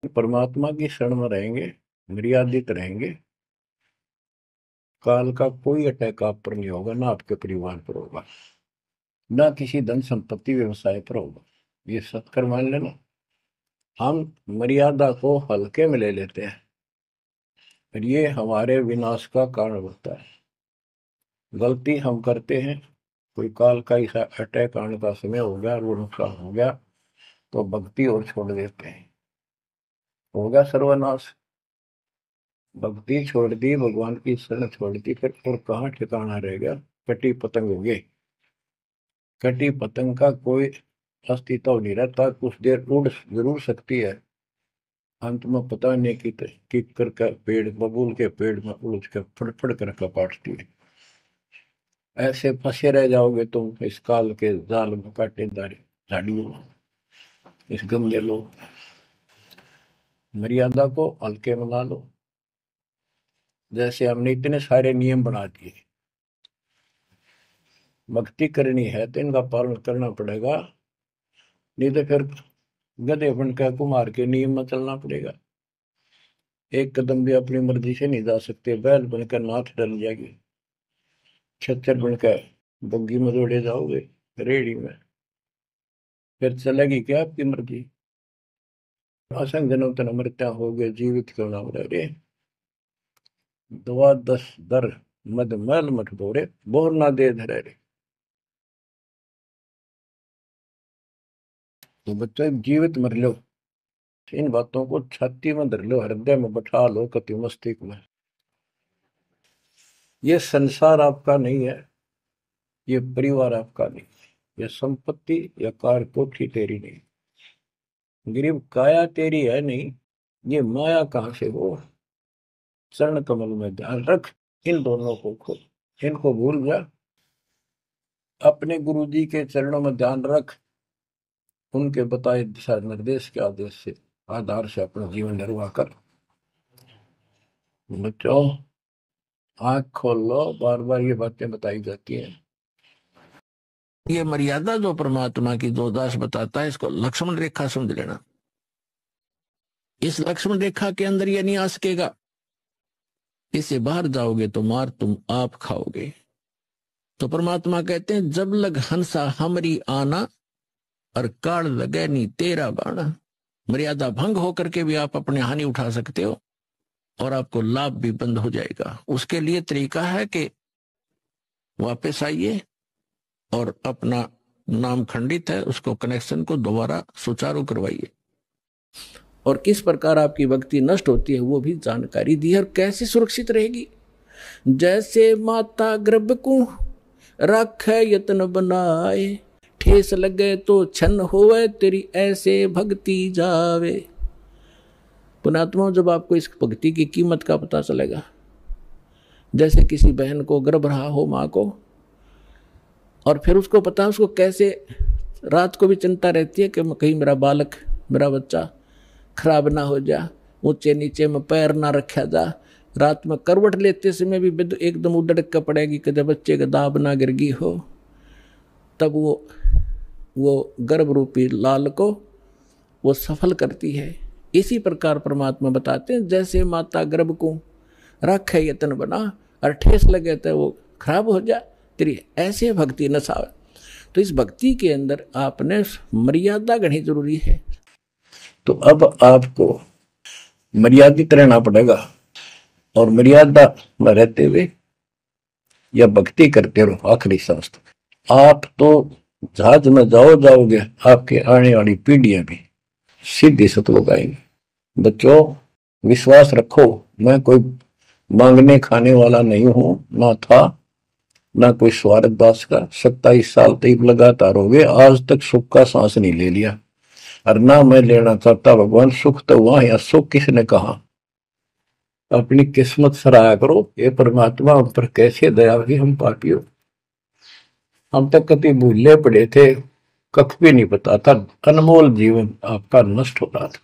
परमात्मा की शरण में रहेंगे, मर्यादित रहेंगे, काल का कोई अटैक आप पर नहीं होगा, ना आपके परिवार पर होगा, ना किसी धन संपत्ति व्यवसाय पर होगा। ये सत्कर मान लेना। हम मर्यादा को हल्के में ले लेते हैं और ये हमारे विनाश का कारण होता है। गलती हम करते हैं, कोई काल का ऐसा अटैक आने का समय हो गया और वो नुकसान हो गया, तो भक्ति और छोड़ देते हैं, होगा सर्वनाश। भक्ति छोड़ दी, भगवान की शरण छोड़ दी, फिर और कहाँ ठिकाना रहेगा? कटी पतंग हो गई। कटी पतंग का कोई अस्तित्व नहीं रहता, कुछ देर उड़ जरूर सकती है, अंत में पता नहीं कि करके पेड़, बबूल के पेड़ में उड़ के फड़फड़ कर कपाटती है। ऐसे फंसे रह जाओगे तुम इस काल के जाल में, कांटेदार झाड़ियों में, इस गंदे लोग। मर्यादा को हल्के में ला लो। जैसे हमने इतने सारे नियम बना दिए, भक्ति करनी है तो इनका पालन करना पड़ेगा, नहीं तो फिर गधे बनकर कुमार के नियम में चलना पड़ेगा। एक कदम भी अपनी मर्जी से नहीं जा सकते, बैल बनकर नाथ डल जाएगी, छच्चर बनकर बग्गी में दौड़े जाओगे रेड़ी में, फिर चलेगी क्या आपकी मर्जी? असंग जन्म तन मृत्या हो गए, जीवित क्यों ना रे। दवा दस दर मद मैल मठ बोरे, बोर ना दे धरे रे। तो बच्चों जीवित मर लो, इन बातों को छाती में धर लो, हृदय में बैठा लो, कति मस्तिष्क में। ये संसार आपका नहीं है, ये परिवार आपका नहीं, ये संपत्ति या कार कोठी तेरी नहीं, गरीब काया तेरी है नहीं, ये माया कहां से हो? चरण कमल में ध्यान रख, इन दोनों को खो, इनको भूल जा, अपने गुरु जी के चरणों में ध्यान रख, उनके बताए दिशा निर्देश के आदेश से आधार से अपना जीवन निर्वाह कर। बच्चों आंख खोल लो, बार बार ये बातें बताई जाती हैं। ये मर्यादा जो परमात्मा की दो दास बताता है, इसको लक्ष्मण रेखा समझ लेना। इस लक्ष्मण रेखा के अंदर ये नहीं आ सकेगा, इससे बाहर जाओगे तो मार तुम आप खाओगे। तो परमात्मा कहते हैं, जब लग हंसा हमरी आना, और काल लगे नी तेरा बाणा। मर्यादा भंग होकर के भी आप अपने हानि उठा सकते हो और आपको लाभ भी बंद हो जाएगा। उसके लिए तरीका है कि वापस आइए और अपना नाम खंडित है, उसको कनेक्शन को दोबारा सुचारू करवाइए। और किस प्रकार आपकी भक्ति नष्ट होती है वो भी जानकारी दी है, और कैसे सुरक्षित रहेगी। जैसे माता गर्भ को राखे यत्न बनाए, ठेस लगे तो छन होवे, तेरी ऐसे भक्ति जावे। पुणात्मा, जब आपको इस भक्ति की कीमत का पता चलेगा, जैसे किसी बहन को गर्भ रहा हो माँ को, और फिर उसको पता है उसको कैसे रात को भी चिंता रहती है कि कहीं मेरा बालक, मेरा बच्चा खराब ना हो जा, ऊंचे नीचे में पैर ना रखा जा, रात में करवट लेते समय भी एकदम उड़क कर पड़ेगी कि जब बच्चे का दाब ना गिरगी हो, तब वो गर्भ रूपी लाल को वो सफल करती है। इसी प्रकार परमात्मा बताते हैं, जैसे माता गर्भ को रखे यत्न बना, और ठेस लगे तो वो खराब हो जा, तेरी ऐसे भक्ति न सावे। तो इस भक्ति के अंदर आपने मर्यादा गढ़नी जरूरी है। तो अब आपको मर्यादित रहना पड़ेगा, और मर्यादा में रहते हुए या भक्ति करते रहो आखिरी सांस तक। आप तो जहाज में जाओगे, आपके आने वाली पीढ़ियां भी सीधे सतलोक आएंगे। बच्चों विश्वास रखो, मैं कोई मांगने खाने वाला नहीं हूं, ना था, ना कोई स्वार्थ दास का। 27 साल तक लगातार हो गए, आज तक सुख का सांस नहीं ले लिया, और ना मैं लेना चाहता। भगवान सुख तो वहां है, सुख किसने कहा? अपनी किस्मत सराया करो, ये परमात्मा हम पर कैसे दया हुई। हम पापियों, हम तक कभी भूले पड़े थे, कख भी नहीं पता था, अनमोल जीवन आपका नष्ट हो रहा था।